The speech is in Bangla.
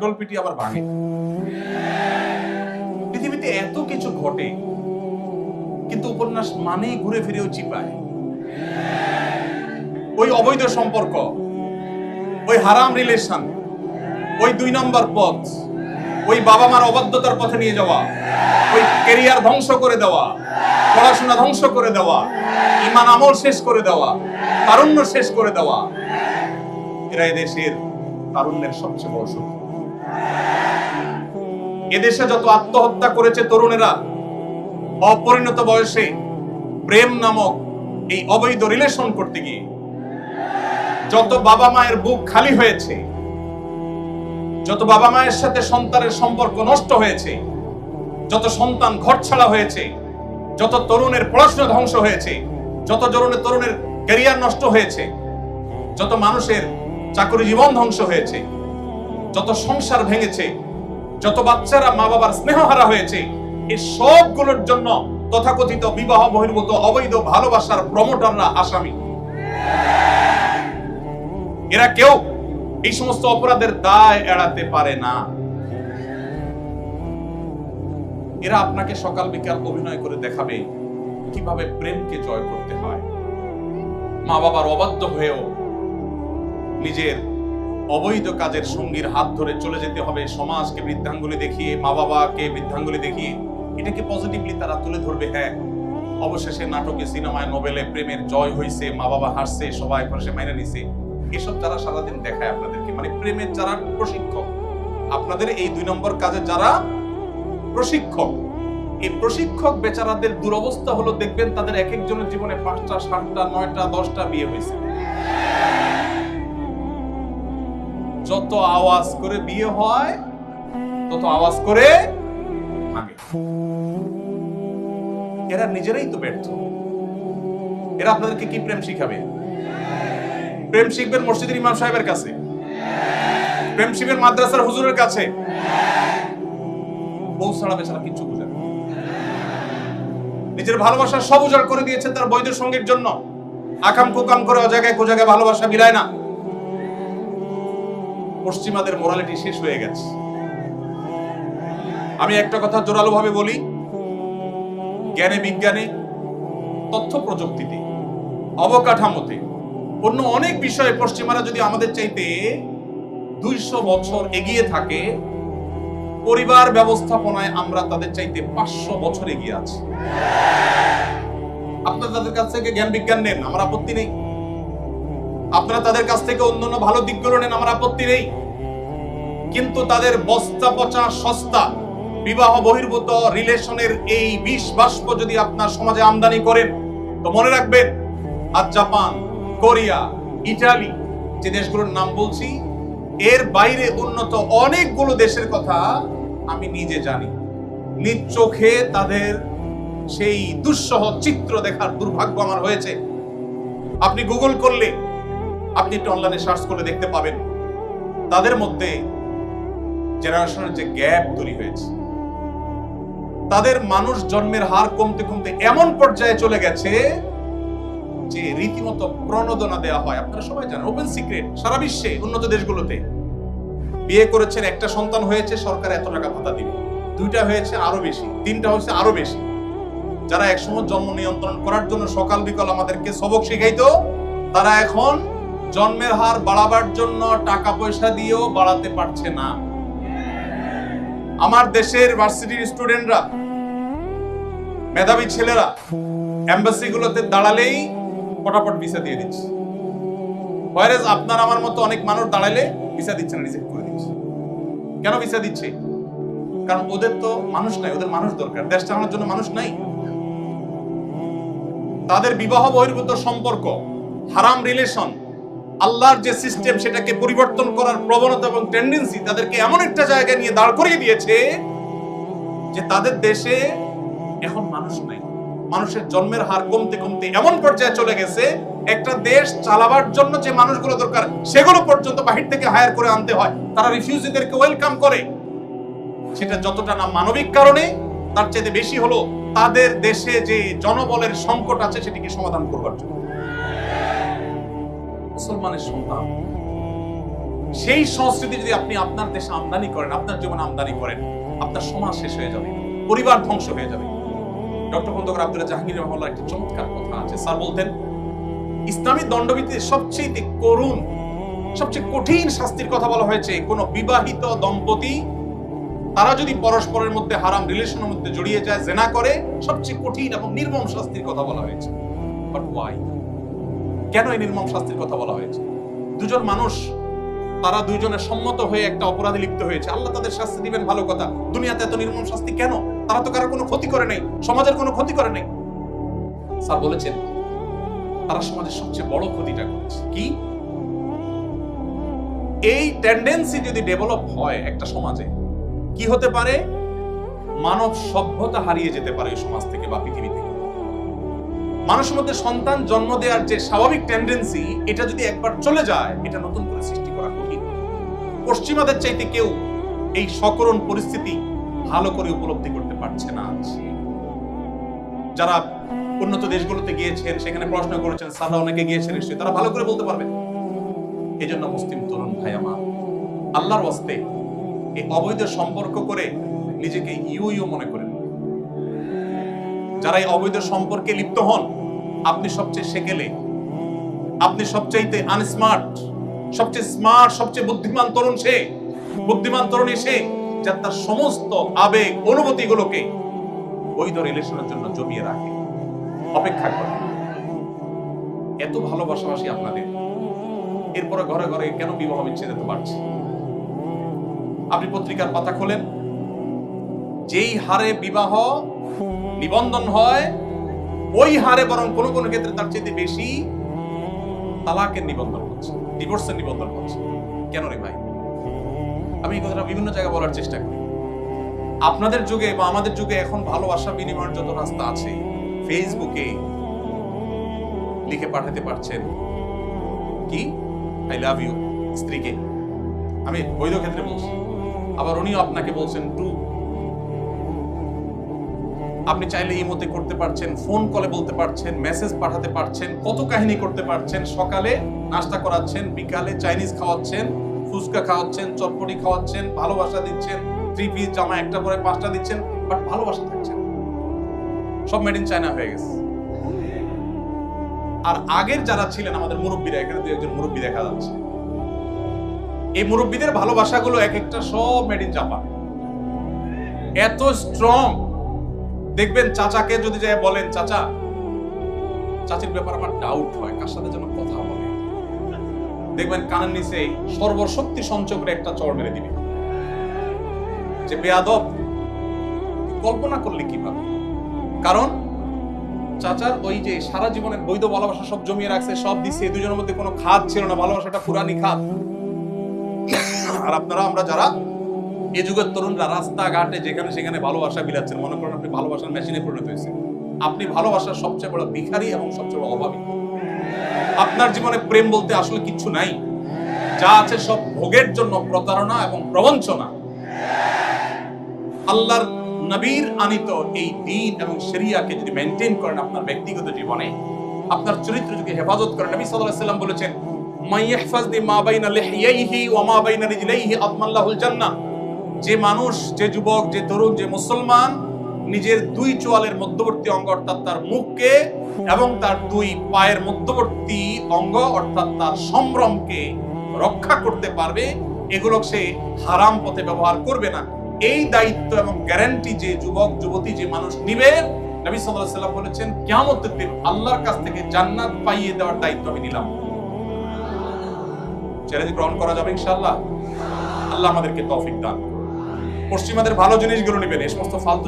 ডলপিটি আবার ভাঙে। পৃথিবীতে এত কিছু ঘটে, কিন্তু উপন্যাস মানেই ঘুরে ফিরেও চিপায়। ওই অবৈধ সম্পর্ক, ওই হারাম রিলেশন, ওই 2 নম্বর পথ, ওই বাবা মার অবাধ্যতার পথে নিয়ে যাওয়া, ওই ক্যারিয়ার ধ্বংস করে দেওয়া, পড়াশোনা ধ্বংস করে দেওয়া, ঈমান আমল শেষ করে দেওয়া, তারুণ্য শেষ করে দেওয়া, এরা এদেশের তারুণ্যের সবচেয়ে বড় শত্রু। এদেশে যত আত্মহত্যা করেছে তরুণেরা অপরিণত বয়সে প্রেম নামক এই অবৈধ রিলেশন করতে গিয়ে, যত বাবা মায়ের বুক খালি হয়েছে, যত বাবা মায়ের সাথে সন্তানের সম্পর্ক নষ্ট হয়েছে, যত সন্তান ঘরছাড়া হয়েছে, যত তরুণের পড়াশোনা ধ্বংস হয়েছে, যত তরুণের ক্যারিয়ার নষ্ট হয়েছে, যত মানুষের চাকরি জীবন ধ্বংস হয়েছে, যত সংসার ভেঙেছে, যত বাচ্চারা মা বাবার স্নেহহারা হয়েছে, এই সবগুলোর জন্য তথাকথিত বিবাহ বহির্ভূত অবৈধ ভালোবাসার প্রমোটাররা আসামি। এরা কেউ এই সমস্ত অপরাধের দায় এড়াতে পারে না। এরা আপনাকে সকাল বিকাল অভিনয় করে দেখাবে কিভাবে প্রেমকে জয় করতে হয়। মা বাবার অবাধ্য হয়েও নিজের অবৈধ কাজের সঙ্গীর হাত ধরে চলে যেতে হবে, সমাজকে বৃদ্ধাঙ্গুলি দেখিয়ে, মা বাবাকে বৃদ্ধাঙ্গুলি দেখিয়ে এটাকে পজিটিভলি তারা তুলে ধরবে। হ্যাঁ, অবশেষে নাটকে, সিনেমায়, নোবেলে প্রেমের জয় হয়েছে, মা বাবা হাসছে, সবাই পাশে মাইনে নিছে। এসব যারা সারাদিন দেখায় আপনাদেরকে, মানে প্রেমের যারা প্রশিক্ষক, আপনাদের এই 2 নম্বর কাজে যারা প্রশিক্ষক, এই প্রশিক্ষক বেচারাদের দুরবস্থা হলো, দেখবেন তাদের এক একজনের জীবনে 5টা, 7টা, 9টা, 10টা বিয়ে হয়েছে। যত আওয়াজ করে বিয়ে হয় তত আওয়াজ করে ভাঙে। এরা নিজেরাই তো ব্যর্থ। এরা আপনাদেরকে কি প্রেম শিখাবে? প্রেম শিখবেন মসজিদের ইমাম সাহেবের কাছে, প্রেম শিখবেন মাদ্রাসার হুজুরের কাছে। বউ ছাড়া বেচারা কিচ্ছু বুঝে না। নিজের ভালোবাসা সব উজাড় করে দিয়েছে তার বৈধ সঙ্গীর জন্য। আকাম কুকাম করে অজায়গায় কোজায়গায় ভালোবাসা বিলায় না। পশ্চিমাদের মোরালিটি শেষ হয়ে গেছে। আমি একটা কথা জোরালো ভাবে বলি, জ্ঞানে বিজ্ঞানে, তথ্য প্রযুক্তিতে, অবকাঠামোতে, অন্য অনেক বিষয়ে পশ্চিমারা যদি আমাদের চাইতে 200 বছর এগিয়ে থাকে, পরিবার ব্যবস্থাপনায় আমরা তাদের চাইতে 500 বছর এগিয়ে আছি। আপনারা তাদের কাছ থেকে জ্ঞান বিজ্ঞান নেন, আমার আপত্তি নেই। আপনারা তাদের কাছ থেকে অন্যান্য ভালো দিকগুলো নেন, আমার আপত্তি নেই। কিন্তু তাদের বস্তা পচা সস্তা বিবাহ বহির্ভূত রিলেশনের এই বিষ বাষ্প যদি আপনার সমাজে আমদানি করেন, তো মনে রাখবেন, আজ জাপান, কোরিয়া, ইটালি, যে দেশগুলোর নাম বলছি, এর বাইরে উন্নত অনেকগুলো দেশের কথা আমি নিজে জানি। নিজ চোখে তাদের সেই দুঃসহ চিত্র দেখার দুর্ভাগ্য আমার হয়েছে। আপনি গুগল করলে, আপনি একটু অনলাইনে সার্চ করলে দেখতে পাবেন তাদের মধ্যে জেনারেশনের যে গ্যাপ তৈরি হয়েছে, তাদের মানুষ জন্মের হার কমতে কমতে এমন পর্যায়ে চলে গেছে যে রীতিমতো প্রণোদনা দেওয়া হয়। আপনারা সবাই জানেন, ওপেন সিক্রেট, সারা বিশ্বে উন্নত দেশগুলোতে বিয়ে করেছেন, একটা সন্তান হয়েছে, সরকার এত টাকা ভাতা দিবে, 2টা হয়েছে আরো বেশি, 3টা হয়েছে আরো বেশি। যারা একসময় জন্ম নিয়ন্ত্রণ করার জন্য সকাল বিকাল আমাদেরকে সবক শিখাইতো, তারা এখন জন্মের হার বাড়াবার জন্য টাকা পয়সা দিয়েও বাড়াতে পারছে না। আমার দেশের ভার্সিটির স্টুডেন্টরা, মেধাবী ছেলেরা এমবাসি গুলোতে দাঁড়ালেই ফটাফট ভিসা দিয়ে দিচ্ছে। হোয়ারেজ আপনার আমার মতো অনেক মানুষ দাঁড়ালে ভিসা দিচ্ছে না, রিজেক্ট করে দিচ্ছে। কেন ভিসা দিচ্ছে? কারণ ওদের তো মানুষ নাই, ওদের মানুষ দরকার, দেশ চালানোর জন্য মানুষ নাই। তাদের বিবাহ বহির্ভূত সম্পর্ক, হারাম রিলেশন, আল্লাহর যে সিস্টেম সেটাকে পরিবর্তন করার প্রবণতা এবং টেন্ডেন্সি তাদেরকে এমন একটা জায়গায় নিয়ে দাঁড় করিয়ে দিয়েছে যে তাদের দেশে এখন মানুষ নাই। মানুষের জন্মের হার কমতে কমতে এমন পর্যায়ে চলে গেছে, একটা দেশ চালাবার জন্য যে মানুষগুলো দরকার সেগুলো পর্যন্ত বাহির থেকে হায়ার করে আনতে হয়। তারা রিফিউজিদেরকে ওয়েলকাম করে। সেটা যতটা না মানবিক কারণে, তার চাইতে বেশি হলো তাদের দেশে যে জনবলের সংকট আছে সেটিকে সমাধান করবার জন্য। মুসলমানের সন্তান সেই সংস্কৃতি যদি আপনি আপনার দেশে আমদানি করেন, আপনার জীবনে আমদানি করেন, আপনার সমাজ শেষ হয়ে যাবে, পরিবার ধ্বংস হয়ে যাবে। ডক্টর খন্দকার আব্দুল্লাহ জাহাঙ্গীর রহমাল্লাহর একটি চমৎকার কথা আছে। স্যার বলতেন, ইসলামী দণ্ডবিধিতে সবচেয়ে করুণ, সবচেয়ে কঠিন শাস্তির কথা বলা হয়েছে কোন বিবাহিত দম্পতি তারা যদি পরস্পরের মধ্যে হারাম রিলেশনের মধ্যে জড়িয়ে যায়, জেনা করে, সবচেয়ে কঠিন এবং নির্মম শাস্তির কথা বলা হয়েছে। But why? কেন এই নির্মম শাস্তির কথা বলা হয়েছে? দুজন মানুষ, তারা দুইজনের সম্মত হয়ে একটা অপরাধে লিপ্ত হয়েছে, আল্লাহ তাদের শাস্তি দিবেন, ভালো কথা। দুনিয়াতে এত নির্মম শাস্তি কেন? তারা তো কারো কোনো ক্ষতি করে নাই, সমাজের কোনো ক্ষতি করে নাই। স্যার বলেছেন, তারা সমাজের সবচেয়ে বড় ক্ষতিটা করেছে কি? এই টেন্ডেন্সি যদি ডেভেলপ হয় একটা সমাজে, কি হতে পারে? মানব সভ্যতা হারিয়ে যেতে পারে এই সমাজ থেকে বা পৃথিবী থেকে। মানুষের মধ্যে সন্তান জন্ম দেওয়ার যে স্বাভাবিক টেন্ডেন্সি, এটা যদি একবার চলে যায়, এটা নতুন করে সৃষ্টি করা কঠিন। পশ্চিমাদের চাইতে কেউ এই সকরুণ পরিস্থিতি ভালো করে উপলব্ধি করতে পারছে না। যারা উন্নত দেশগুলোতে গিয়েছেন, সেখানে পড়াশোনা করেছেন, সাদা অনেকে গিয়েছেন নিশ্চয়ই, তারা ভালো করে বলতে পারবেন। এই জন্য মুসলিম তরুণ ভাই আমার, আল্লাহর ওয়াস্তে এই অবৈধ সম্পর্ক করে নিজেকে ইউ মনে করেন। যারা এই অবৈধ সম্পর্কে লিপ্ত হন, আপনি সবচেয়ে সেকেলে, আপনি সবচেয়ে আনস্মার্ট, সবচেয়ে স্মার্ট, সবচেয়ে বুদ্ধিমান তরুণ সে, বুদ্ধিমান তরুণী সে, যার তার সমস্ত আবেগ অনুভূতি গুলোকে বৈধ রিলেশনের জন্য জমিয়ে রাখে, অপেক্ষা করে। এত ভালোবাসাবাসী আপনাদের, এরপরে ঘরে ঘরে কেন বিবাহ বিচ্ছেদ এত বাড়ছে? আপনি পত্রিকার পাতা খোলেন, যেই হারে বিবাহ নিবন্ধন হয়, ওই হারে বরং কোন কোন ক্ষেত্রে তার চেয়ে বেশি তালাকের নিবন্ধন হচ্ছে, ডিভোর্সের নিবন্ধন হচ্ছে। কেন রে ভাই? আমি এই কথাটা বিভিন্ন জায়গায় বলার চেষ্টা করি। আপনাদের যুগে বা আমাদের যুগে এখন ভালোবাসা বিনিময়ের যত রাস্তা আছে, ফেসবুকে লিখে পাঠাতে পারছেন কি আই লাভ ইউ স্ত্রীকে, আমি বৈধ ক্ষেত্রে বলছি, আবার উনিও আপনাকে বলছেন টু। আপনি চাইলে ইমোতে করতে পারছেন, ফোন কলে বলতে পারছেন, মেসেজ পাঠাতে পারছেন, কত কাহিনী করতে পারছেন। সকালে নাস্তা করাচ্ছেন, বিকালে চাইনিজ খাওয়াচ্ছেন, ফুচকা খাওয়াচ্ছেন, চটপটি খাওয়াচ্ছেন, ভালোবাসা দিচ্ছেন, 3 পিস জামা একটা পরে 5টা দিচ্ছেন, বাট ভালোবাসা থাকছেন। সব মেড ইন চায়না হয়ে গেছে। আর আগের যারা ছিলেন আমাদের মুরব্বীরা, এখানে 2-1 মুরব্বী দেখা যাচ্ছে, এই মুরব্বীদের ভালোবাসাগুলো এক একটা সব মেড ইন জাপান। এত স্ট্রং। দেখবেন চাচাকে যদি যায় বলেন, চাচা, চাচির ব্যাপার আমার ডাউট হয়, কার সাথে যেন কথা বলে, দেখবেন কানের নিচে সর্বশক্তি সঞ্চয় করে একটা চড় মেরে দিবে যে বেয়াদব। কল্পনা করলে কিভাবে? কারণ চাচার ওই যে সারা জীবনের বৈধ ভালোবাসা সব জমিয়ে রাখছে, সব দিচ্ছে, দুজনের মধ্যে কোনো খাদ ছিল না, ভালোবাসাটা পুরানি খাদ। আর আপনারা, আমরা যারা এই যুগের তরুণরা রাস্তাঘাটে যেখানে সেখানে ভালোবাসা বিলাচ্ছেন, মনে করেন আপনি ভালোবাসার মেশিনে পরিণত হয়েছে। আপনি ভালোবাসার সবচেয়ে বড় ভিখারি এবং সবচেয়ে বড় অভাবী। আপনার জীবনে প্রেম বলতে আসলে কিচ্ছু নাই, যা আছে সব ভোগের জন্য প্রতারণা এবং প্রবঞ্চনা। আল্লাহর নবীর আনিত এই দ্বীন এবং শরিয়াকে যদি মেইনটেইন করেন আপনার ব্যক্তিগত জীবনে, আপনার চরিত্র যদি হেফাজত করেন, নবী সাল্লাল্লাহু আলাইহি ওয়াসাল্লাম বলেছেন, মাইয়াহফাজনি মা বাইনা লিহিয়াইহি ওয়া মা বাইনা রিজলাইহি আদমাল্লাহুল জান্নাহ। যে মানুষ, যে যুবক, যে তরুণ, যে মুসলমান নিজের 2 চোয়ালের মধ্যবর্তী অঙ্গ অর্থাৎ তার মুখকে এবং তার 2 পায়ের মধ্যবর্তী অঙ্গ অর্থাৎ তার সম্ভ্রমকে রক্ষা করতে পারবে, এগুলো সে হারাম পথে ব্যবহার করবে না, এই দায়িত্ব এবং গ্যারান্টি যে যুবক যুবতী, যে মানুষ নিবে, নবী সাল্লাল্লাহু আলাইহি ওয়াসাল্লাম বলেছেন, কিয়ামতের দিন আল্লাহর কাছ থেকে জান্নাত পাইয়ে দেওয়ার দায়িত্ব আমি নিলাম। চ্যালেঞ্জ গ্রহণ করা যাবে ইনশাআল্লাহ। আল্লাহ আমাদেরকে তৌফিক দান করুন। পশ্চিমাদের ভালো জিনিসগুলো নেবেন, এই সমস্ত ফালতু